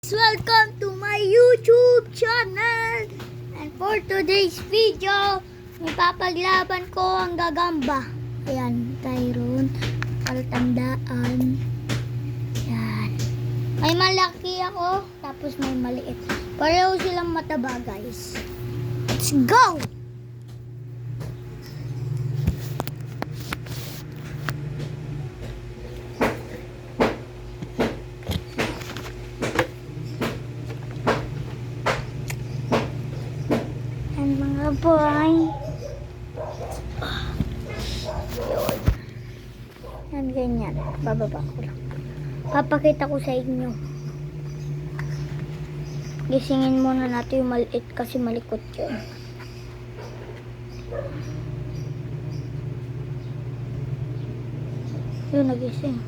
Welcome to my YouTube channel. And for today's video, may papaglaban ko ang gagamba. Ayan, Tyron. Palatandaan. Ayan. May malaki ako, tapos may maliit. Pareho silang mataba, guys. Let's go! Mga boy. Yan, ganyan. Bababa ko lang. Papakita ko sa inyo. Gisingin muna natin yung maliit kasi malikot yun. Yun, nagising.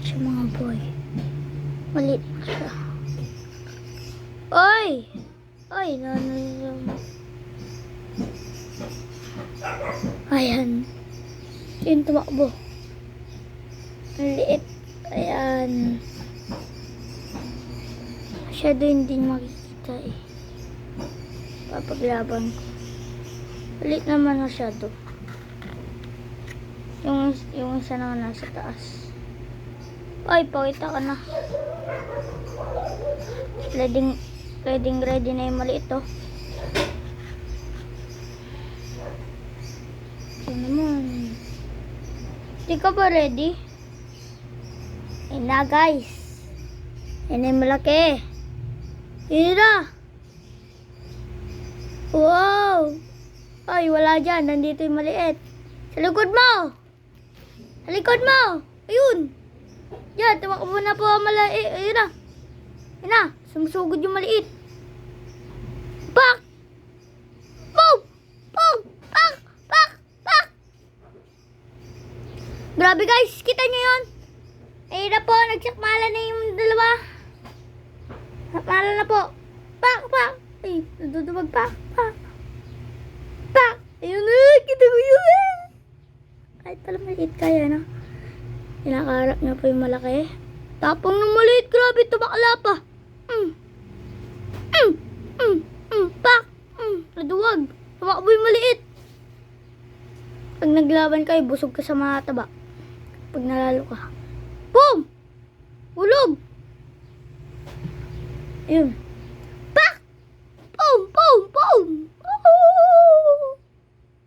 Siya mga boy. Maliit siya. Oy! Oy, no. Ayan. Yung tumakbo. Maliit. Ayan. Masyado hindi makikita eh. Papaglaban ko. Maliit naman masyado. Yung isa naman nasa taas. Ay, pakita ka na. Ready na yung maliit oh. Ito naman. Hindi ka ba ready? Ayun na guys. Ayun na yung malaki. Ayun na. Wow. Ay, wala dyan. Nandito yung maliit. Sa likod mo. Sa likod mo. Ayun. Yan, tumakbo na po ang maliit. Ayun na. Ayun na. Sumusugod yung maliit. Pak! Boom! Boom! Pak! Pak! Pak! Grabe guys, kita nyo yun? Ayun na po, nagsakmala na yung dalawa. Sakmala na po. Pak! Pak! Ay, nadudumag pak! Pak! Pak! Ayun na, kita mo yun. Kahit pala maliit kaya na. Inakarap niya po yung malaki. Tapang ng maliit, grabe, tumakla pa. Pak! Naduwag. Tumakbo yung maliit. Pag naglaban kayo, busog ka sa mga taba. Pag nalalo ka. Boom! Ulog! Ayun. Pak! Boom! Boom! Boom! Oh!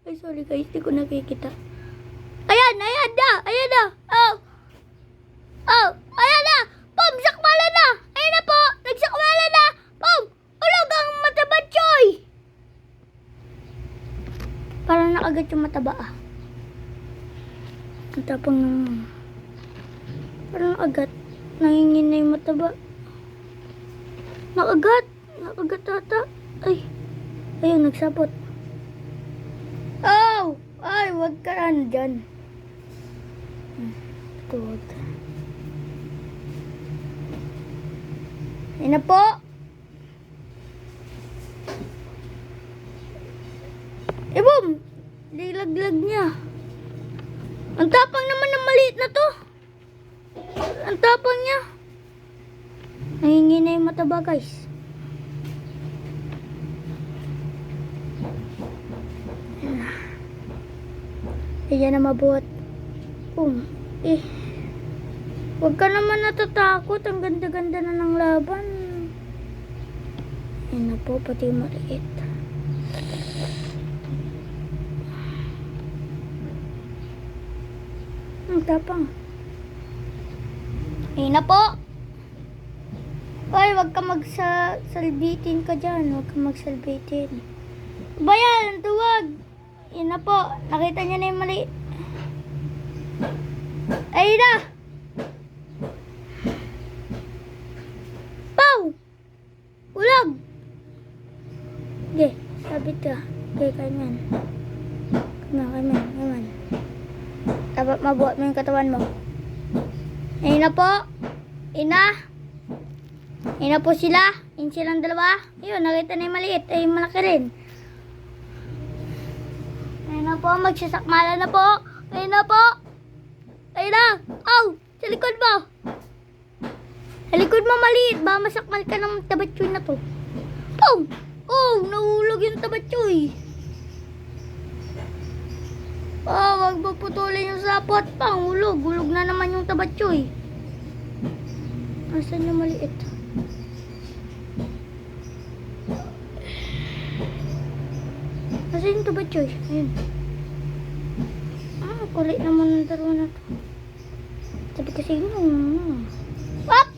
Ay, sorry guys, di ko nakikita. Ayan na! Ayan na! Oh! Oh! Ayan na! Boom! Sakmala na! Ayan na po! Nagsakmala na! Boom! Ulog ang mataba, Choy! Parang nakagat yung mataba ah. Ang tapang ng... Parang nakagat. Nangingin na yung mataba. Nakagat! Nakagat ata. Ay! Ayun, nagsapot. Oh! Ay, wag ka na dyan. Ito, wag. Ayun na po. Boom! Lilaglag niya. Ang tapang naman ng maliit na to. Ang tapang niya. Nangingi na yung mataba, guys. Ayan na mabuhat. Boom. Huwag ka naman natatakot. Ang ganda-ganda na ng laban. Ayan na po, pati yung maliit. Ang tapang. Ayan na po. Ay, huwag ka magsalbitin ka dyan. Huwag ka magsalbitin. Bayan, tuwag. Ayan na po. Nakita niya na yung maliit. Ayun na. Pow! Ulag! Okay, sabit ka. Okay, kanyan. Kanyan. Dapat mabuhat mo yung katawan mo. Ayun na po. Ayun na po sila. Ayun silang dalawa. Ayun, nakita na yung maliit. Ay, malaki rin. Ayun na po, magsasakmala na po. Ayun na po. Ayun na. Aw! Sa likod mo. Sa likod mo maliit. Ba masakmal ka ng tabatsoy na to. Pum! Oh! Nahulog yung tabatsoy. Wag mo putulin yung sapot. Pang hulog. Hulog na naman yung tabatsoy. Asan yung maliit? Asan yung tabatsoy? Ayun. Kulit naman ng dalawa na to. Sabi kasi yun. Wap!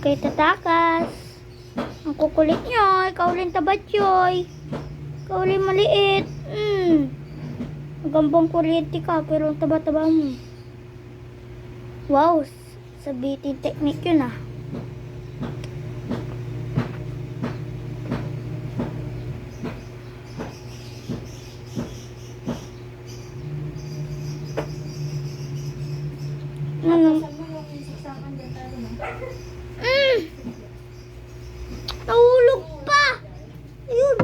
Okay, tatakas. Ang kukulit nyo. Ikaw ulit tabatsoy. Ikaw ulit maliit. Gambang kuryente ka, pero ang taba-taba mo. Wow, sabitin technique yun ah. Nahulog pa! Ayun!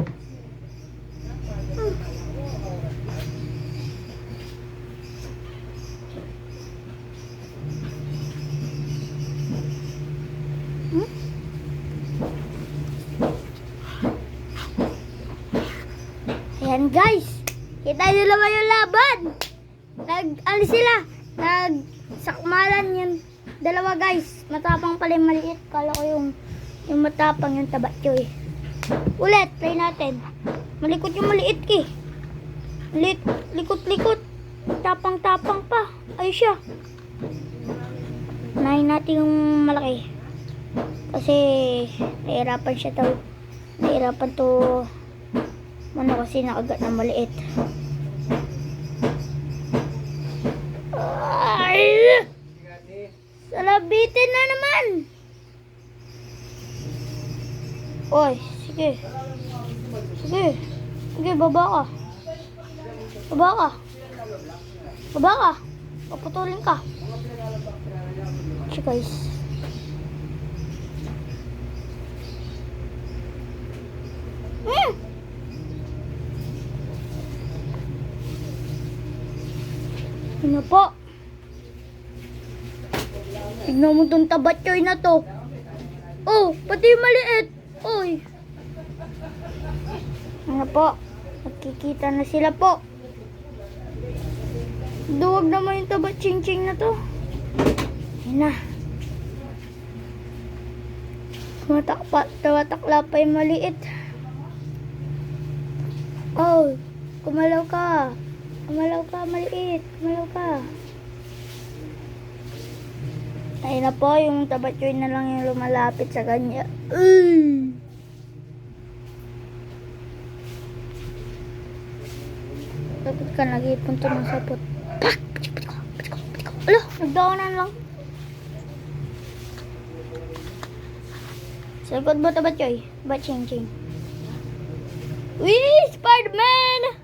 Ayan guys! Kita nyo naman yung laban! Ano sila? Nagsakmalan yung dalawa guys. Matapang pala yung maliit. Kala ko yung matapang yung tabatsoy. Ulit, try natin. Malikot yung maliit ki. Likot-likot. Tapang-tapang pa. Ay siya. Nahin natin yung malaki. Kasi nahirapan siya daw. Nahirapan to. Ano kasi nakagat na maliit. Ay! Salabitin na naman. Oy, sige. Sige, baba ka. Baba ka. Paputulin ka. Sige guys. Ano po? Tignan mo tong tabatsoy na to. Oh, pati yung maliit. Oy. Ano po? Magkikita na sila po. Duwag naman yung tabat-ching-ching na to. Ayun na. Tumatakla pa yung maliit. Oh, kumalaw ka. Kumalaw ka, maliit. Kumalaw ka. Ayun na po, yung tabatsoy na lang yung lumalapit sa kanya. Tapos ka nag-ipunto ng sapot. Ala, nagdawanan lang. Sagot mo tabatsoy. Ba-ching-ching. Wee! Spider-Man!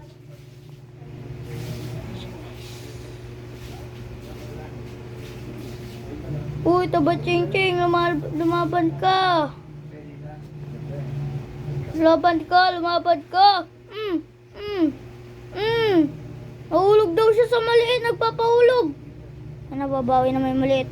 Uy, tabat-ching-ching, lumaban ka. Lumaban ka. Nahulog daw siya sa maliit, nagpapahulog. Nababawi na may maliit.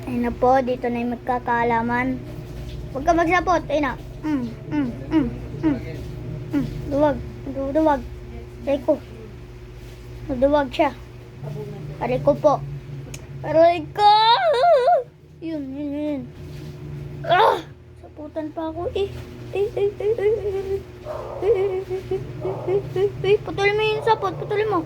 Ayun na po, dito na yung magkakaalaman. Huwag ka magsapot. Ayun na. Duwag. Reko. Duwag siya. Reko po. Reko! Yun. Saputan pa ako eh. Putulin mo yung sapot. Putulin mo.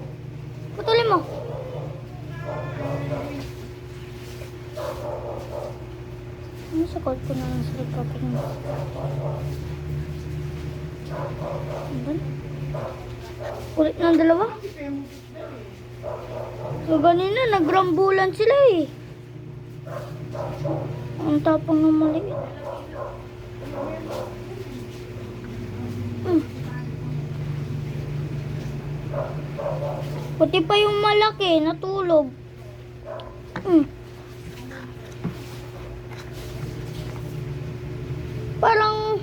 Ano sa code ko na lang sa pagpapin mo? Ulit ng dalawa? So ganina, nagrambulan sila eh. Ang tapang ng maliit. Pati pa yung malaki, natulog. Parang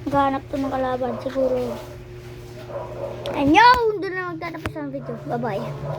ganap to ng kalaban siguro. Anyo, doon na magtatapos ang video. Bye-bye.